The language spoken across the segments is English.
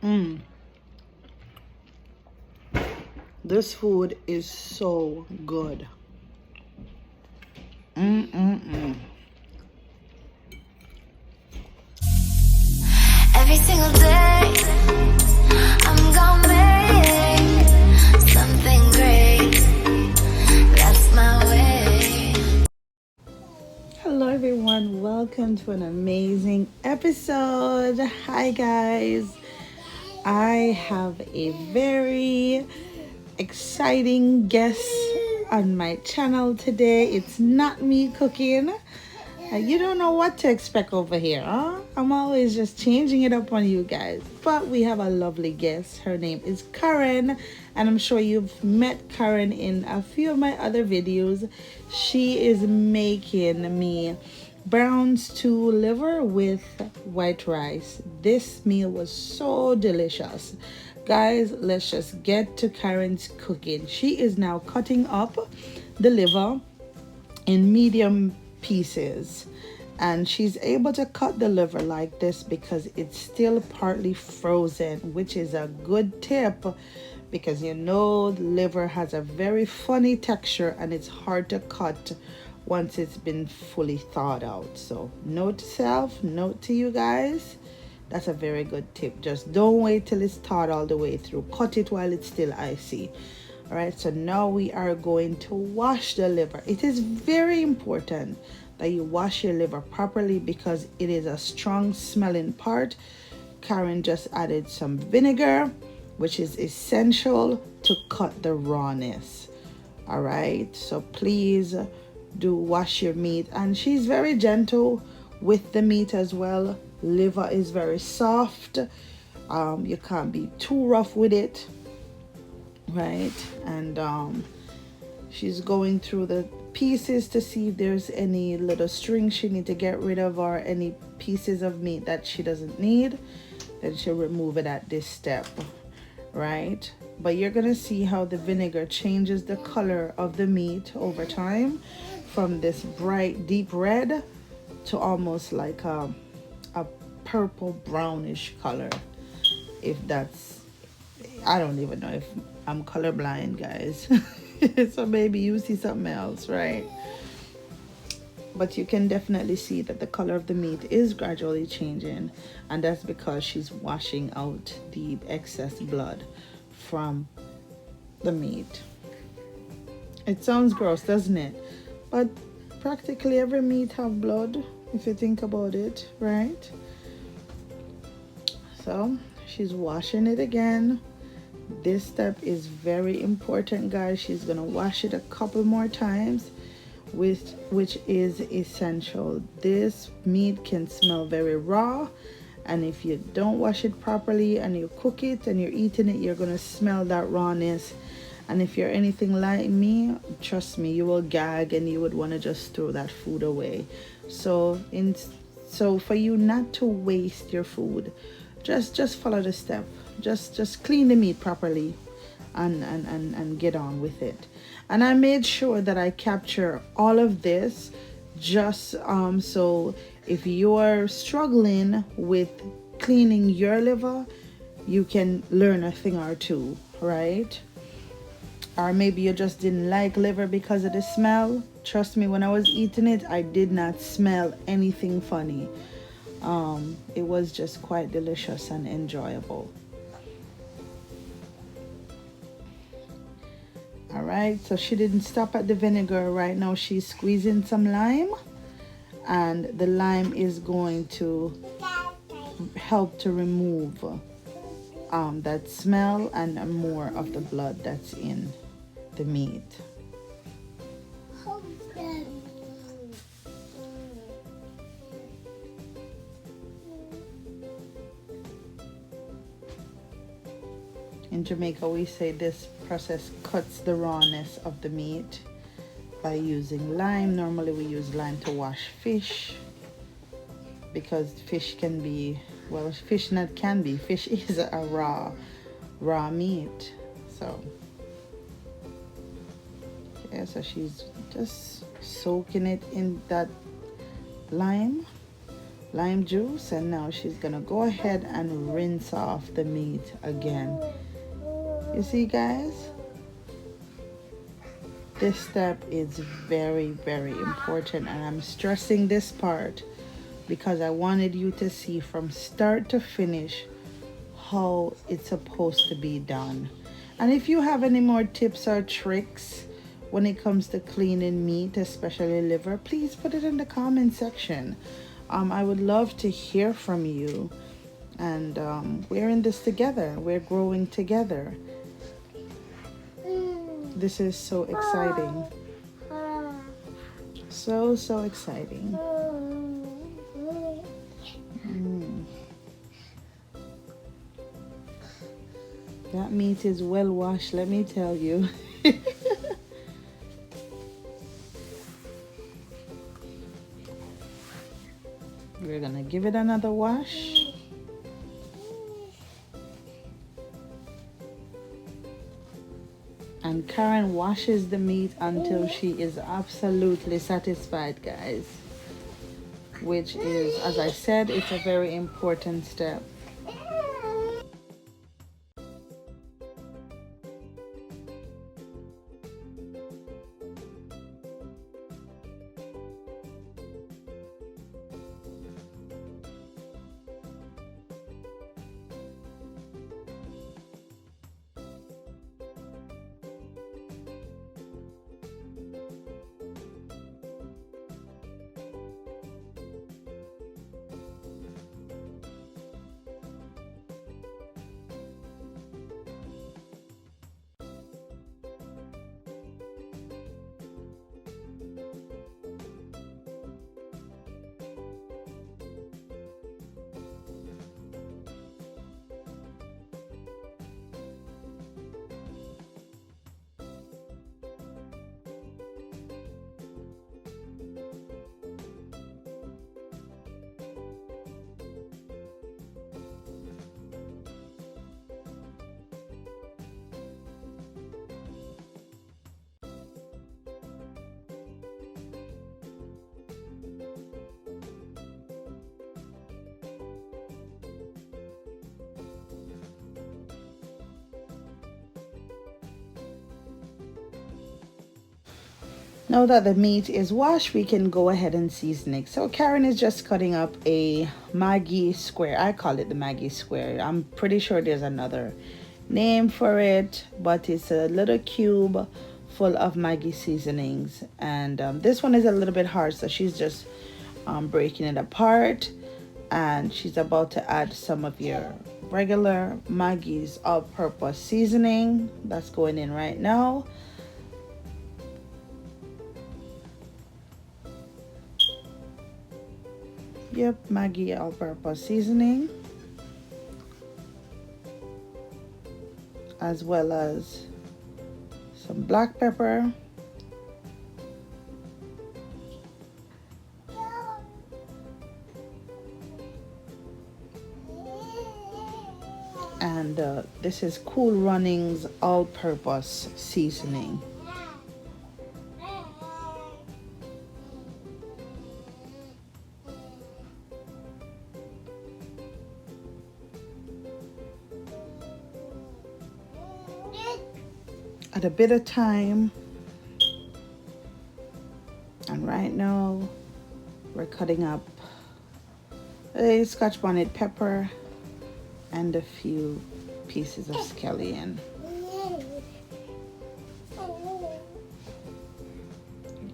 Mm. This food is so good. Mm-mm-mm. Every single day, I'm gonna make something great. That's my way. Hello, everyone. Welcome to an amazing episode. Hi, guys. I have a very exciting guest on my channel today. It's not me cooking. You don't know what to expect over here, huh? I'm always just changing it up on you guys. But we have a lovely guest. Her name is Karen, and I'm sure you've met Karen in a few of my other videos. She is making me brown stew liver with white rice. This meal was so delicious. Guys, let's just get to Karen's cooking. She is now cutting up the liver in medium pieces, and she's able to cut the liver like this because it's still partly frozen, which is a good tip because you know the liver has a very funny texture and it's hard to cut once it's been fully thawed out. So note to self, note to you guys, that's a very good tip. Just don't wait till it's thawed all the way through. Cut it while it's still icy. All right, so now we are going to wash the liver. It is very important that you wash your liver properly because it is a strong smelling part. Karen just added some vinegar, which is essential to cut the rawness. All right, so please do wash your meat. And she's very gentle with the meat as well. Liver is very soft. You can't be too rough with it, right? And she's going through the pieces to see if there's any little strings she need to get rid of or any pieces of meat that she doesn't need. Then she'll remove it at this step, right? But you're gonna see how the vinegar changes the color of the meat over time from this bright deep red to almost like a purple brownish color. If that's, I don't even know if I'm colorblind, guys. So maybe you see something else, right? But you can definitely see that the color of the meat is gradually changing, and that's because she's washing out the excess blood from the meat. It sounds gross, doesn't it? But practically every meat have blood if you think about it, right? So she's washing it again. This step is very important, guys. She's gonna wash it a couple more times, which is essential. This meat can smell very raw, and if you don't wash it properly and you cook it and you're eating it, you're gonna smell that rawness. And if you're anything like me, trust me, you will gag and you would want to just throw that food away. So for you not to waste your food, just follow the step. Just clean the meat properly and get on with it. And I made sure that I capture all of this just so if you're struggling with cleaning your liver, you can learn a thing or two, right? Or maybe you just didn't like liver because of the smell. Trust me, when I was eating it, I did not smell anything funny. It was just quite delicious and enjoyable. All right, so she didn't stop at the vinegar. Right now she's squeezing some lime, and the lime is going to help to remove that smell and more of the blood that's in the meat. In Jamaica, we say this process cuts the rawness of the meat by using lime. Normally we use lime to wash fish because fish can be, well, fish not can be, fish is a raw meat. So yeah, so she's just soaking it in that lime lime juice, and now she's gonna go ahead and rinse off the meat again. You see, guys, this step is very, very important, and I'm stressing this part because I wanted you to see from start to finish how it's supposed to be done. And if you have any more tips or tricks when it comes to cleaning meat, especially liver, please put it in the comment section. I would love to hear from you. And we're in this together. We're growing together. This is so exciting. So, so exciting. That meat is well washed, let me tell you. We're gonna give it another wash. And Karen washes the meat until she is absolutely satisfied, guys. Which is, as I said, it's a very important step. Now that the meat is washed, we can go ahead and season it. So Karen is just cutting up a Maggi square. I call it the Maggi square. I'm pretty sure there's another name for it, but it's a little cube full of Maggi seasonings. And this one is a little bit hard, so she's just breaking it apart. And she's about to add some of your regular Maggi's all-purpose seasoning. That's going in right now. Yep, Maggi all-purpose seasoning, as well as some black pepper, and this is Cool Runnings all-purpose seasoning. At a bit of time, and right now we're cutting up a Scotch bonnet pepper and a few pieces of scallion.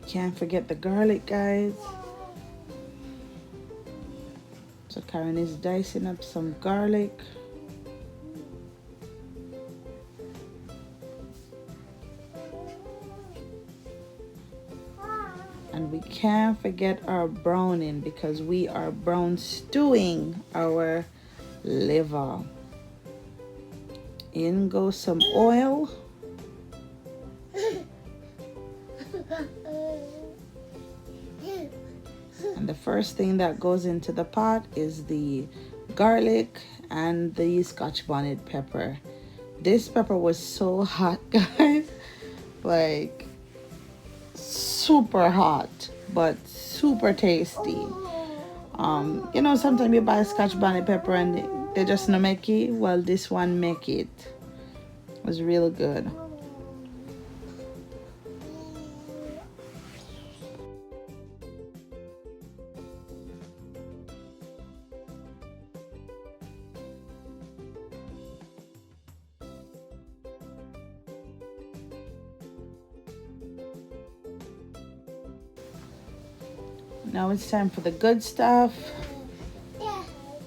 Can't forget the garlic, guys. So Karen is dicing up some garlic. And we can't forget our browning because we are brown stewing our liver. In goes some oil. And the first thing that goes into the pot is the garlic and the Scotch bonnet pepper. This pepper was so hot, guys. Like, super hot, but super tasty. You know, sometimes you buy scotch bonnet pepper and they just not make it. Well, this one make it. It was real good. Now it's time for the good stuff.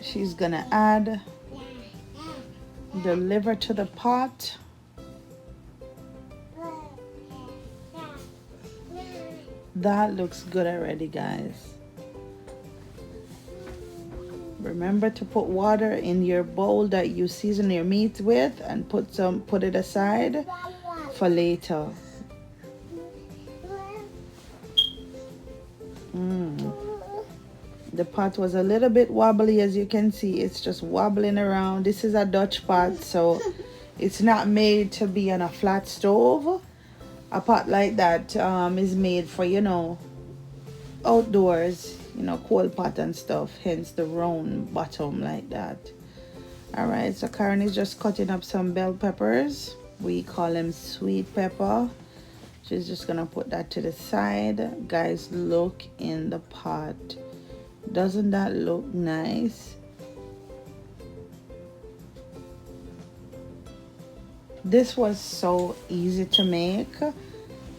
She's gonna add the liver to the pot. That looks good already, guys. Remember to put water in your bowl that you season your meat with and put it aside for later. The pot was a little bit wobbly, as you can see. It's just wobbling around. This is a Dutch pot, so it's not made to be on a flat stove. A pot like that is made for, you know, outdoors, you know, cold pot and stuff, hence the round bottom like that. All right, so Karen is just cutting up some bell peppers. We call them sweet pepper. She's just gonna put that to the side. Guys, look in the pot. Doesn't that look nice? This was so easy to make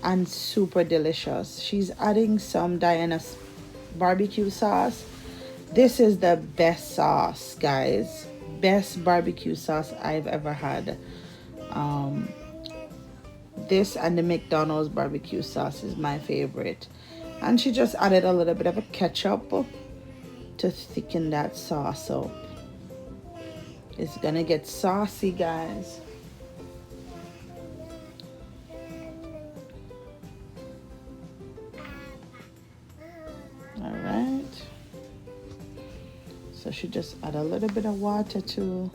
and super delicious. She's adding some Diana's barbecue sauce. This is the best sauce, guys. Best barbecue sauce I've ever had. This and the McDonald's barbecue sauce is my favorite. And she just added a little bit of a ketchup to thicken that sauce up. It's gonna get saucy, guys. All right. So she just add a little bit of water to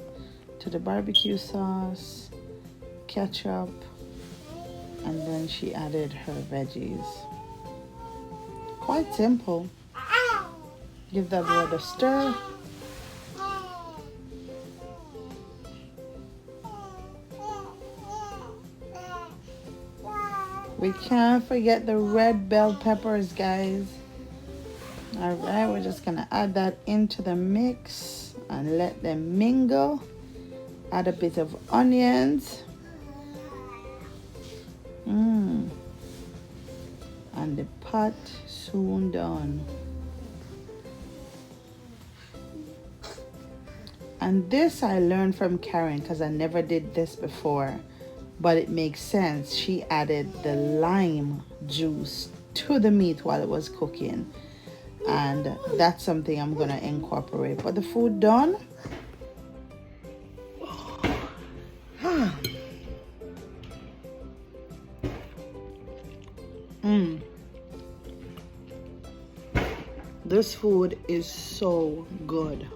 the barbecue sauce, ketchup, and then she added her veggies. Quite simple. Give that word a stir. We can't forget the red bell peppers, guys. All right, we're just gonna add that into the mix and let them mingle. Add a bit of onions. And the pot soon done. And this I learned from Karen because I never did this before, but it makes sense. She added the lime juice to the meat while it was cooking, and that's something I'm gonna incorporate. But the food done. This food is so good.